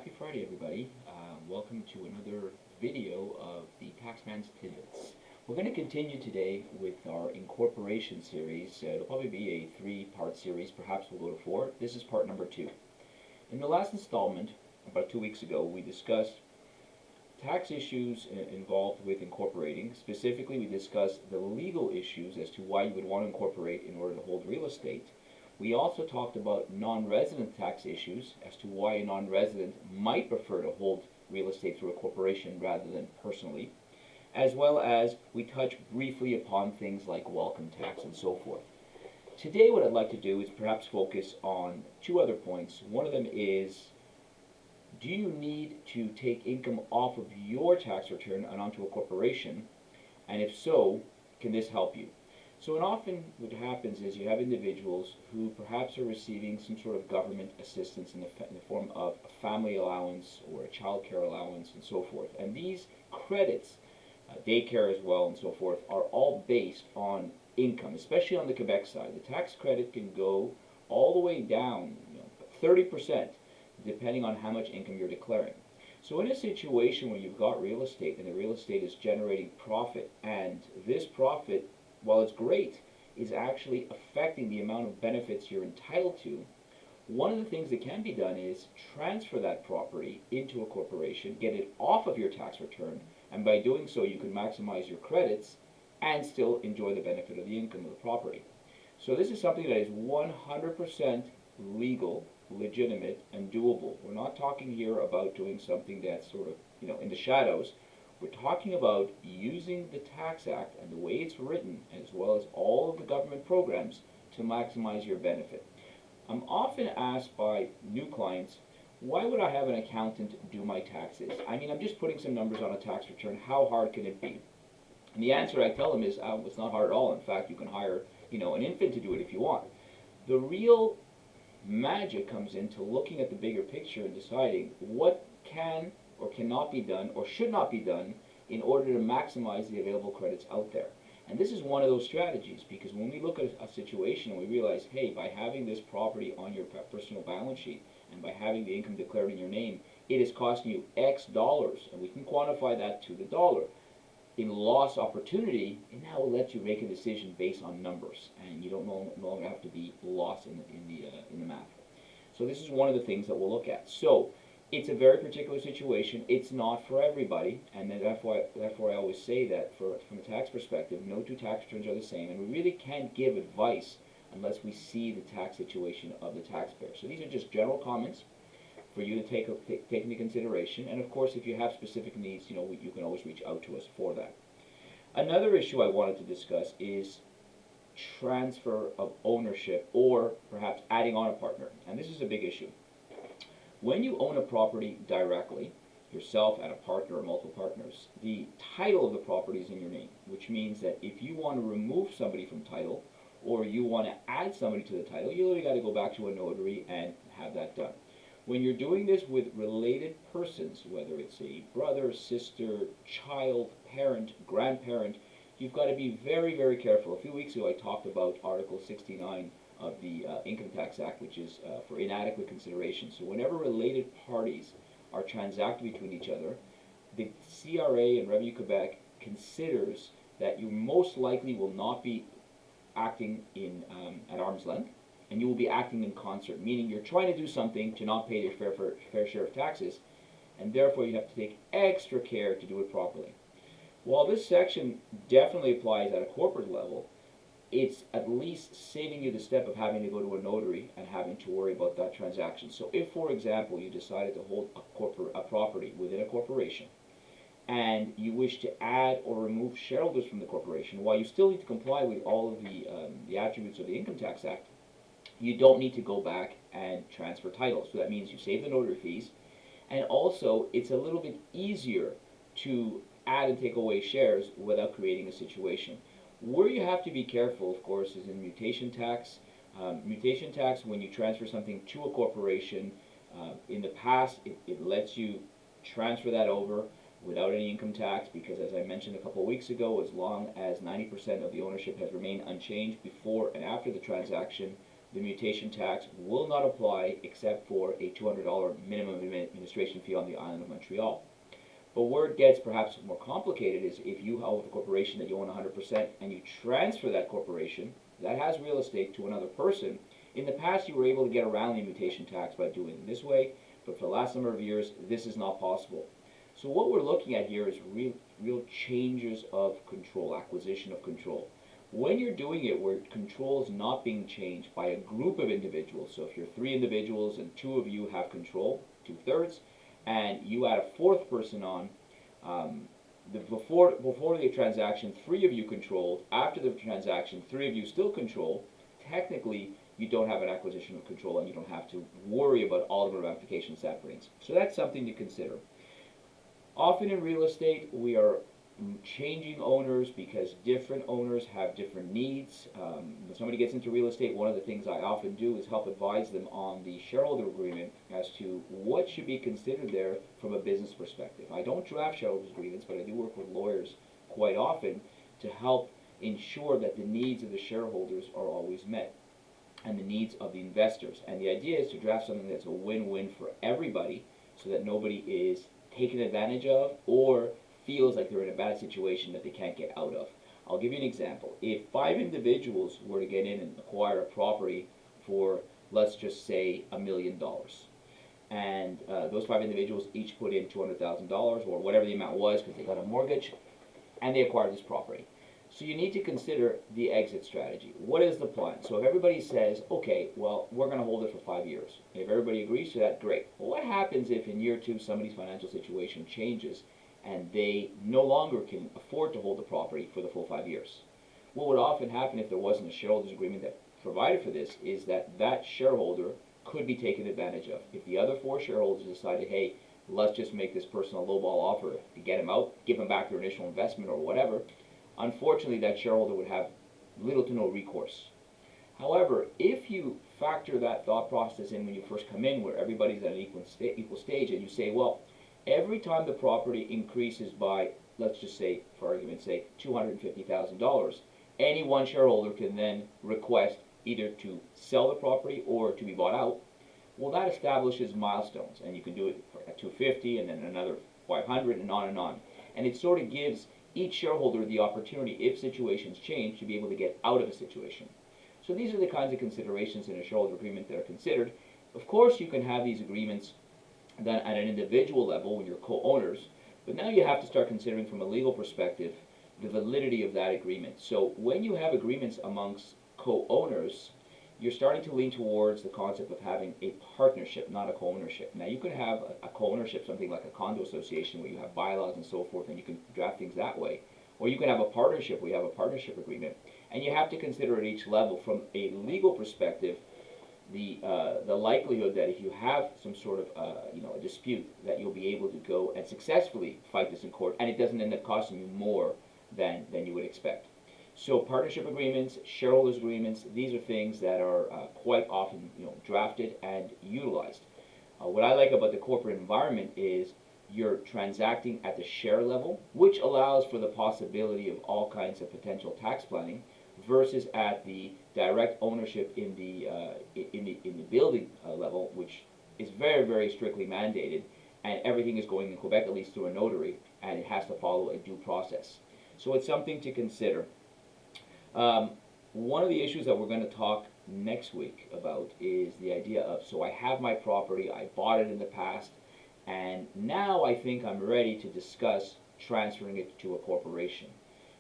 Happy Friday, everybody. Welcome to another video of the Taxman's Tidbits. We're going to continue today with our incorporation series. It'll probably be a three-part series. Perhaps we'll go to four. This is part number 2. In the last installment, about 2 weeks ago, we discussed tax issues involved with incorporating. Specifically, we discussed the legal issues as to why you would want to incorporate in order to hold real estate. We also talked about non-resident tax issues as to why a non-resident might prefer to hold real estate through a corporation rather than personally, as well as we touched briefly upon things like welcome tax and so forth. Today what I'd like to do is perhaps focus on two other points. One of them is, do you need to take income off of your tax return and onto a corporation? And if so, can this help you? So often what happens is you have individuals who perhaps are receiving some sort of government assistance in the form of a family allowance or a child care allowance and so forth. And these credits, daycare as well and so forth, are all based on income, especially on the Quebec side. The tax credit can go all the way down, 30%, depending on how much income you're declaring. So in a situation where you've got real estate and the real estate is generating profit, and this profit, while it's great, is actually affecting the amount of benefits you're entitled to, one of the things that can be done is transfer that property into a corporation, get it off of your tax return, and by doing so you can maximize your credits and still enjoy the benefit of the income of the property. So this is something that is 100% legal, legitimate, and doable. We're not talking here about doing something that's sort of, in the shadows. We're talking about using the Tax Act and the way it's written, as well as all of the government programs, to maximize your benefit. I'm often asked by new clients, why would I have an accountant do my taxes? I mean, I'm just putting some numbers on a tax return. How hard can it be? And the answer I tell them is, it's not hard at all. In fact, you can hire, an infant to do it if you want. The real magic comes into looking at the bigger picture and deciding what can or cannot be done or should not be done in order to maximize the available credits out there. And this is one of those strategies, because when we look at a situation and we realize, hey, by having this property on your personal balance sheet and by having the income declared in your name, it is costing you X dollars, and we can quantify that to the dollar in lost opportunity, and now will let you make a decision based on numbers, and you don't no longer have to be lost in the math. So this is one of the things that we'll look at. So it's a very particular situation. It's not for everybody, and then therefore I always say that from a tax perspective, no two tax returns are the same, and we really can't give advice unless we see the tax situation of the taxpayer. So these are just general comments for you to take into consideration, and of course, if you have specific needs, you can always reach out to us for that. Another issue I wanted to discuss is transfer of ownership, or perhaps adding on a partner, and this is a big issue. When you own a property directly, yourself and a partner or multiple partners, the title of the property is in your name, which means that if you want to remove somebody from title or you want to add somebody to the title, you really got to go back to a notary and have that done. When you're doing this with related persons, whether it's a brother, sister, child, parent, grandparent, you've got to be very, very careful. A few weeks ago I talked about Article 69 of the Income Tax Act, which is for inadequate consideration. So whenever related parties are transacting between each other, the CRA and Revenue Quebec considers that you most likely will not be acting at arm's length, and you will be acting in concert, meaning you're trying to do something to not pay your fair share of taxes, and therefore you have to take extra care to do it properly. While this section definitely applies at a corporate level, it's at least saving you the step of having to go to a notary and having to worry about that transaction. So if, for example, you decided to hold a property within a corporation and you wish to add or remove shareholders from the corporation, while you still need to comply with all of the attributes of the Income Tax Act, you don't need to go back and transfer titles. So that means you save the notary fees, and also it's a little bit easier to add and take away shares without creating a situation. Where you have to be careful, of course, is in mutation tax. Mutation tax, when you transfer something to a corporation, in the past, it lets you transfer that over without any income tax, because as I mentioned a couple of weeks ago, as long as 90% of the ownership has remained unchanged before and after the transaction, the mutation tax will not apply except for a $200 minimum administration fee on the island of Montreal. But where it gets perhaps more complicated is if you have a corporation that you own 100% and you transfer that corporation that has real estate to another person. In the past, you were able to get around the mutation tax by doing it this way, but for the last number of years, this is not possible. So what we're looking at here is real changes of control, acquisition of control. When you're doing it where control is not being changed by a group of individuals, so if you're 3 individuals and 2 of you have control, 2/3, and you add a 4th person on, before the transaction, 3 of you controlled. After the transaction, 3 of you still control. Technically, you don't have an acquisition of control and you don't have to worry about all of the ramifications that brings. So that's something to consider. Often in real estate, we are changing owners because different owners have different needs. When somebody gets into real estate, one of the things I often do is help advise them on the shareholder agreement as to what should be considered there from a business perspective. I don't draft shareholder agreements, but I do work with lawyers quite often to help ensure that the needs of the shareholders are always met and the needs of the investors. And the idea is to draft something that's a win-win for everybody so that nobody is taken advantage of or feels like they're in a bad situation that they can't get out of. I'll give you an example. If 5 individuals were to get in and acquire a property for, let's just say, $1 million, and those 5 individuals each put in $200,000 or whatever the amount was because they got a mortgage, and they acquired this property. So you need to consider the exit strategy. What is the plan? So if everybody says, okay, well, we're going to hold it for 5 years. And if everybody agrees to that, great. Well, what happens if in year 2 somebody's financial situation changes and they no longer can afford to hold the property for the full 5 years? What would often happen if there wasn't a shareholders agreement that provided for this is that that shareholder could be taken advantage of. If the other 4 shareholders decided, hey, let's just make this person a lowball offer to get him out, give them back their initial investment or whatever, unfortunately that shareholder would have little to no recourse. However, if you factor that thought process in when you first come in where everybody's at an equal stage and you say, well, every time the property increases by, let's just say, for argument's sake, $250,000, any one shareholder can then request either to sell the property or to be bought out. Well, that establishes milestones, and you can do it at 250 and then another 500 and on and on. And it sort of gives each shareholder the opportunity, if situations change, to be able to get out of a situation. So these are the kinds of considerations in a shareholder agreement that are considered. Of course, you can have these agreements done at an individual level when you're co-owners, but now you have to start considering from a legal perspective the validity of that agreement. So when you have agreements amongst co-owners, you're starting to lean towards the concept of having a partnership, not a co-ownership. Now you could have a co-ownership, something like a condo association where you have bylaws and so forth, and you can draft things that way. Or you can have a partnership where you have a partnership agreement. And you have to consider at each level, from a legal perspective, the likelihood that if you have some sort of a dispute, that you'll be able to go and successfully fight this in court, and it doesn't end up costing you more than you would expect. So partnership agreements, shareholders agreements, these are things that are quite often drafted and utilized. What I like about the corporate environment is you're transacting at the share level, which allows for the possibility of all kinds of potential tax planning, versus at the direct ownership in the building level, which is very, very strictly mandated, and everything is going in Quebec at least through a notary, and it has to follow a due process. So it's something to consider. One of the issues that we're going to talk next week about is the idea of, so I have my property, I bought it in the past, and now I think I'm ready to discuss transferring it to a corporation.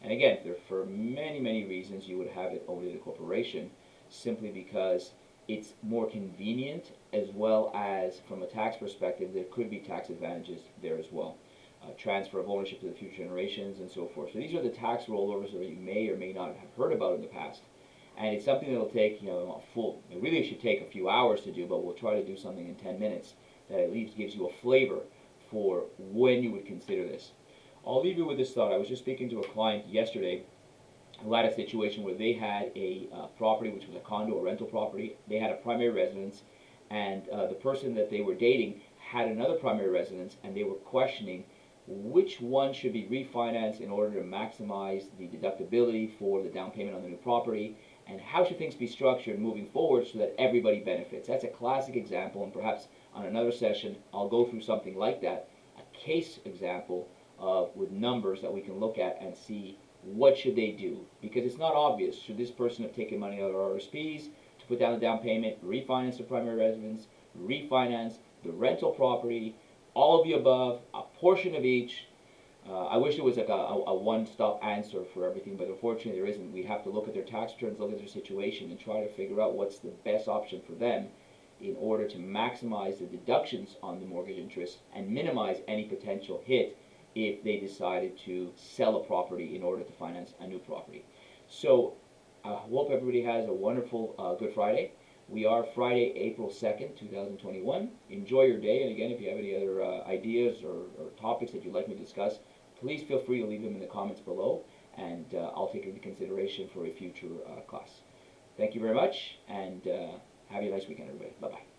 And again, for many, many reasons you would have it owned in a corporation, simply because it's more convenient, as well as from a tax perspective there could be tax advantages there as well. Transfer of ownership to the future generations and so forth. So these are the tax rollovers that you may or may not have heard about in the past. And it's something that will take, it really should take a few hours to do, but we'll try to do something in 10 minutes that at least gives you a flavor for when you would consider this. I'll leave you with this thought. I was just speaking to a client yesterday who had a situation where they had a property which was a condo or rental property. They had a primary residence, and the person that they were dating had another primary residence, and they were questioning which one should be refinanced in order to maximize the deductibility for the down payment on the new property, and how should things be structured moving forward so that everybody benefits. That's a classic example, and perhaps on another session I'll go through something like that, a case example with numbers that we can look at and see what should they do, because it's not obvious. Should this person have taken money out of RSPs to put down the down payment, refinance the primary residence, refinance the rental property, all of the above, a portion of each? I wish there was like a one-stop answer for everything, but unfortunately there isn't. We have to look at their tax returns, look at their situation, and try to figure out what's the best option for them in order to maximize the deductions on the mortgage interest and minimize any potential hit if they decided to sell a property in order to finance a new property. So I hope everybody has a wonderful Good Friday. We are Friday, April 2nd, 2021. Enjoy your day, and again, if you have any other ideas or topics that you'd like me to discuss, please feel free to leave them in the comments below, and I'll take it into consideration for a future class. Thank you very much, and have a nice weekend, everybody. Bye-bye.